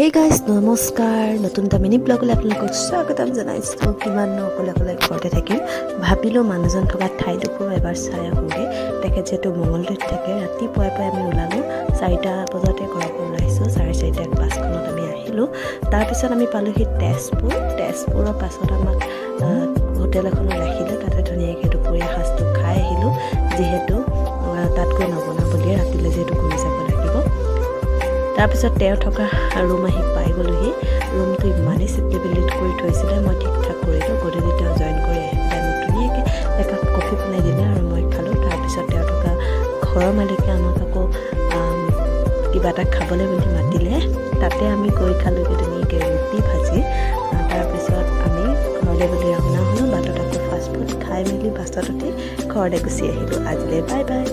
Hey guys, নমস্কাৰ নতুন এটা মিনি ব্লগলৈ আপোনালোকক স্বাগতম জনাইছোঁ। কিমান অকলে ঘৰতে থাকিম ভাবিলোঁ মানুহজন থকা ঠাইডোখৰ এবাৰ চাই আহোঁগৈ। তেখেত যিহেতু মঙলদৈত থাকে, ৰাতিপুৱাই আমি ওলালোঁ 4টা বজাতে ঘৰৰ পৰা ওলাইছোঁ। 4:30 বাছখনত আমি আহিলোঁ। তাৰপিছত আমি পালোঁহি তেজপুৰৰ পাছত আমাক হোটেল এখনত ৰাখিলে। তাতে ধুনীয়াকৈ দুপৰীয়া সাঁজটো খাই আহিলোঁ, যিহেতু তাত গৈ নবনাওঁ বুলিয়ে ৰাতিলৈ যিহেতু ঘূৰি যাব লাগিব। তাৰপিছত তেওঁ থকা ৰুম আহি পাই গ'লোহি। ৰুমটো ইমানেই চিম্পলি কৰি থৈছিলে, মই ঠিক ঠাক কৰিলোঁ। গধূলি তেওঁ জইন কৰি আহিলে, মোক ধুনীয়াকৈ একাপ কফি বনাই দিলে আৰু মই খালোঁ। তাৰপিছত তেওঁ থকা ঘৰৰ মালিকে আমাক আকৌ কিবা এটা খাবলৈ বুলি মাতিলে। তাতে আমি গৈ খালোঁগৈ ধুনীয়াকৈ ৰুটি ভাজি। তাৰপিছত আমি ঘৰলৈ বুলি ৰাওনা হ'লোঁ। বাটত আকৌ ফাষ্টফুড খাই মেলি বাছত উঠি ঘৰলৈ গুচি আহিলোঁ। আজিলৈ বাই বাই।